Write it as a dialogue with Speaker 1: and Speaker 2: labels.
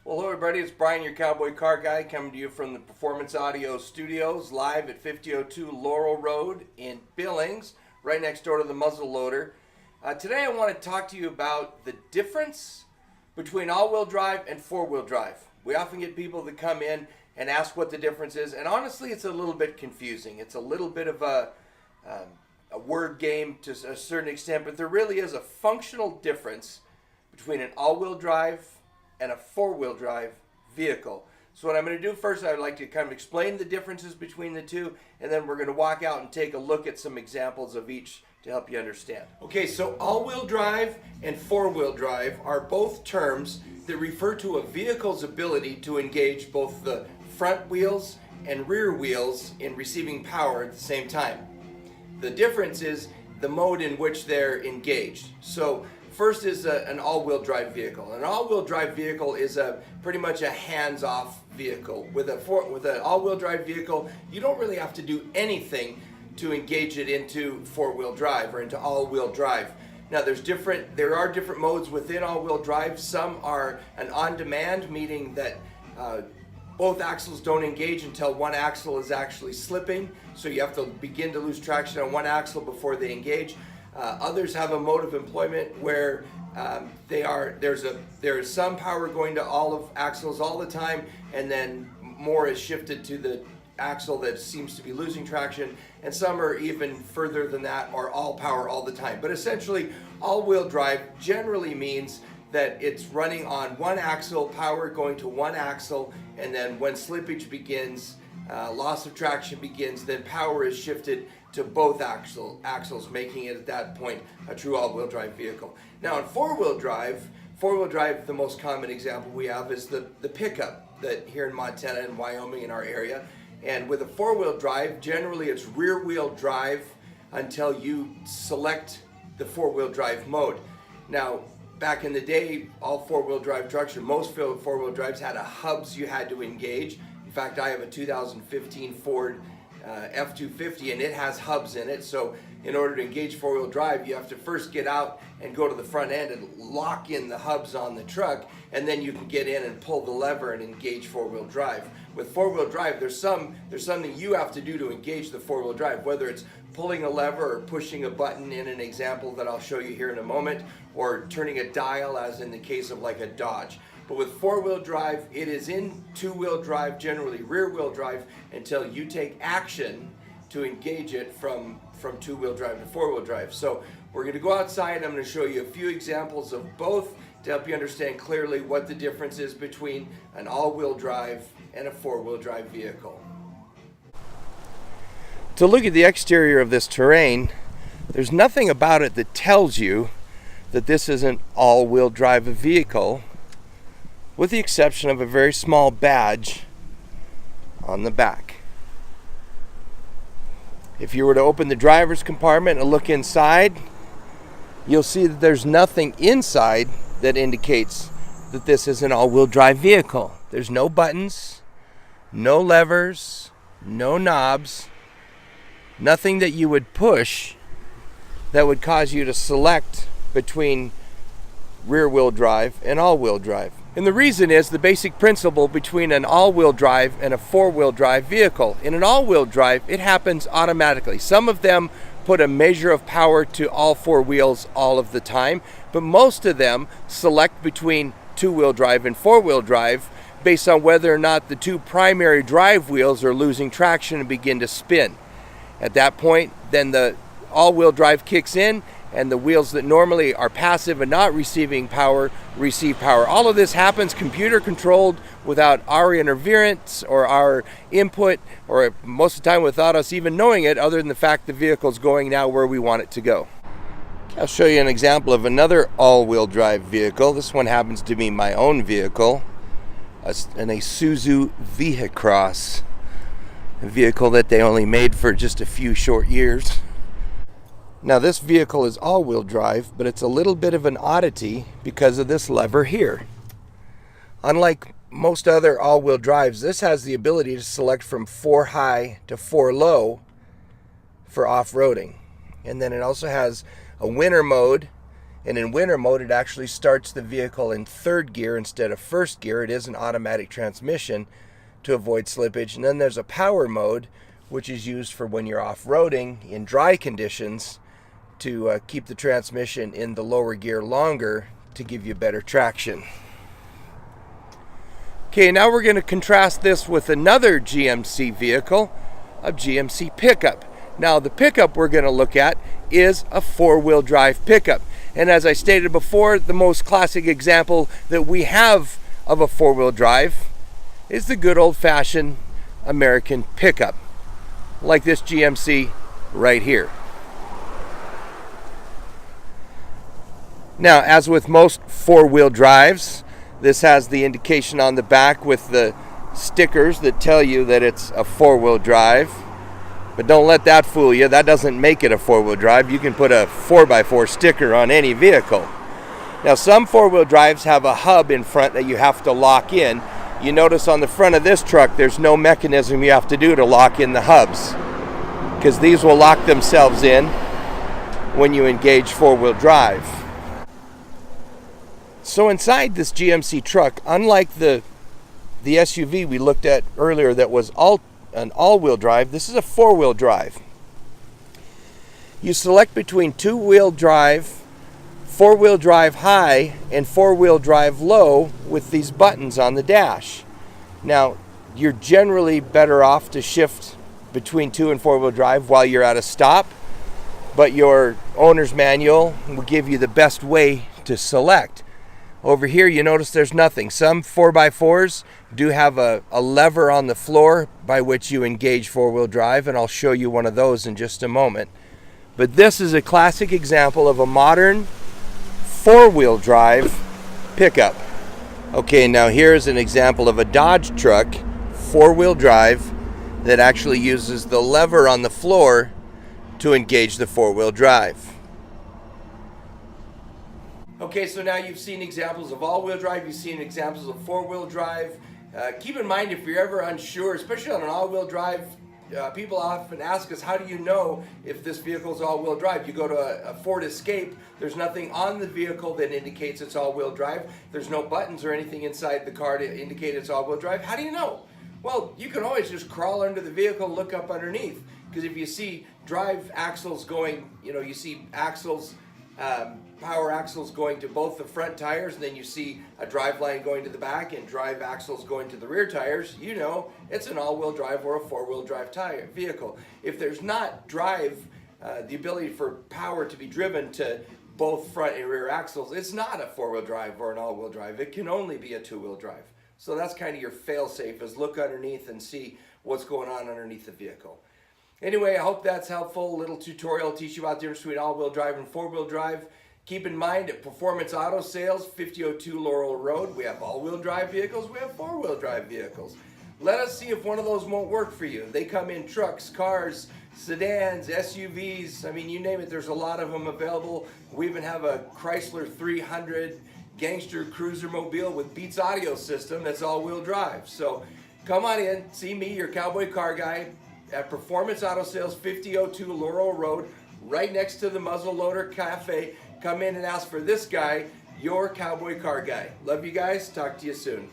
Speaker 1: Well, hello everybody, it's Brian, your Cowboy Car Guy, coming to you from the Performance Audio Studios, live at 5002 Laurel Road in Billings, right next door to the muzzle loader. Today I want to talk to you about the difference between all-wheel drive and four-wheel drive. We often get people that come in and ask what the difference is, and honestly it's a little bit confusing. It's a little bit of a word game to a certain extent, but there really is a functional difference between an all-wheel drive and a four-wheel drive vehicle. So what I'm going to do first, I would like to kind of explain the differences between the two, and then we're going to walk out and take a look at some examples of each to help you understand. Okay, so all-wheel drive and four-wheel drive are both terms that refer to a vehicle's ability to engage both the front wheels and rear wheels in receiving power at the same time. The difference is the mode in which they're engaged. So first is an all-wheel drive vehicle. An all-wheel drive vehicle is pretty much a hands-off vehicle. With an all-wheel drive vehicle, you don't really have to do anything to engage it into four-wheel drive or into all-wheel drive. Now there are different modes within all-wheel drive. Some are an on-demand, meaning that both axles don't engage until one axle is actually slipping, so you have to begin to lose traction on one axle before they engage. Others have a mode of employment where there is some power going to all of axles all the time, and then more is shifted to the axle that seems to be losing traction, and some are even further than that, or all power all the time. But essentially, all-wheel drive generally means that it's running on one axle, power going to one axle, and then when slippage begins, loss of traction begins, then power is shifted to both axles, making it at that point a true all-wheel drive vehicle. Now in four-wheel drive, the most common example we have is the pickup that here in Montana and Wyoming in our area. And with a four-wheel drive, generally it's rear-wheel drive until you select the four-wheel drive mode. Now, back in the day, all four-wheel drive trucks, or most four-wheel drives, had a hubs you had to engage. In fact, I have a 2015 Ford F-250, and it has hubs in it. So in order to engage four-wheel drive, you have to first get out and go to the front end and lock in the hubs on the truck, and then you can get in and pull the lever and engage four-wheel drive. With four-wheel drive, there's something you have to do to engage the four-wheel drive, whether it's pulling a lever or pushing a button in an example that I'll show you here in a moment, or turning a dial, as in the case of like a Dodge. But with four-wheel drive, it is in two-wheel drive, generally rear-wheel drive, until you take action to engage it from two-wheel drive to four-wheel drive. So we're going to go outside, and I'm going to show you a few examples of both to help you understand clearly what the difference is between an all-wheel drive and a four-wheel drive vehicle. To look at the exterior of this terrain, there's nothing about it that tells you that this is an all-wheel drive vehicle, with the exception of a very small badge on the back. If you were to open the driver's compartment and look inside, you'll see that there's nothing inside that indicates that this is an all-wheel drive vehicle. There's no buttons, no levers, no knobs, nothing that you would push that would cause you to select between rear-wheel drive and all-wheel drive. And the reason is the basic principle between an all-wheel drive and a four-wheel drive vehicle. In an all-wheel drive, it happens automatically. Some of them put a measure of power to all four wheels all of the time, but most of them select between two-wheel drive and four-wheel drive based on whether or not the two primary drive wheels are losing traction and begin to spin. At that point, then the all-wheel drive kicks in, and the wheels that normally are passive and not receiving power receive power. All of this happens computer controlled without our interference or our input, or most of the time without us even knowing it, other than the fact the vehicle's going now where we want it to go. I'll show you an example of another all-wheel drive vehicle. This one happens to be my own vehicle, an Isuzu Vehicross, a vehicle that they only made for just a few short years. Now this vehicle is all-wheel drive, but it's a little bit of an oddity because of this lever here. Unlike most other all-wheel drives, this has the ability to select from 4 high to 4 low for off-roading. And then it also has a winter mode And in winter mode, it actually starts the vehicle in third gear instead of first gear. It is an automatic transmission to avoid slippage. And then there's a power mode, which is used for when you're off-roading in dry conditions to keep the transmission in the lower gear longer to give you better traction. Okay, now we're going to contrast this with another GMC vehicle, a GMC pickup. Now the pickup we're going to look at is a four-wheel drive pickup. And as I stated before, the most classic example that we have of a four-wheel drive is the good old-fashioned American pickup, like this GMC right here. Now, as with most four-wheel drives, this has the indication on the back with the stickers that tell you that it's a four-wheel drive. But don't let that fool you. That doesn't make it a four-wheel drive. You can put a 4x4 sticker on any vehicle. Now, some four-wheel drives have a hub in front that you have to lock in. You notice on the front of this truck, there's no mechanism you have to do to lock in the hubs, because these will lock themselves in when you engage four-wheel drive. So inside this GMC truck, unlike the SUV we looked at earlier that was an all-wheel drive, this is a four-wheel drive. You select between two-wheel drive, four-wheel drive high, and four-wheel drive low with these buttons on the dash. Now, you're generally better off to shift between two and four-wheel drive while you're at a stop, but your owner's manual will give you the best way to select. Over here, you notice there's nothing. Some 4x4s do have a lever on the floor by which you engage four-wheel drive, and I'll show you one of those in just a moment. But this is a classic example of a modern four-wheel drive pickup. Okay, now here's an example of a Dodge truck, four-wheel drive, that actually uses the lever on the floor to engage the four-wheel drive. Okay, so now you've seen examples of all-wheel drive, you've seen examples of four-wheel drive. Keep in mind, if you're ever unsure, especially on an all-wheel drive, people often ask us, how do you know if this vehicle is all-wheel drive? You go to a Ford Escape, there's nothing on the vehicle that indicates it's all-wheel drive. There's no buttons or anything inside the car to indicate it's all-wheel drive. How do you know? Well, you can always just crawl under the vehicle, look up underneath, because if you see drive axles going, you see axles, power axles going to both the front tires, and then you see a drive line going to the back and drive axles going to the rear tires, it's an all-wheel drive or a four-wheel drive tire vehicle. If there's not the ability for power to be driven to both front and rear axles, it's not a four-wheel drive or an all-wheel drive. It can only be a two-wheel drive. So that's kind of your fail-safe, is look underneath and see what's going on underneath the vehicle. Anyway, I hope that's helpful. A little tutorial to teach you about the difference between all-wheel drive and four-wheel drive. Keep in mind, at Performance Auto Sales, 5002 Laurel Road, we have all-wheel drive vehicles, we have four-wheel drive vehicles. Let us see if one of those won't work for you. They come in trucks, cars, sedans, SUVs, you name it, there's a lot of them available. We even have a Chrysler 300 gangster cruiser mobile with Beats audio system that's all-wheel drive. So come on in, see me, your cowboy car guy, at Performance Auto Sales, 5002 Laurel Road, right next to the Muzzleloader Cafe. Come in and ask for this guy, your cowboy car guy. Love you guys. Talk to you soon.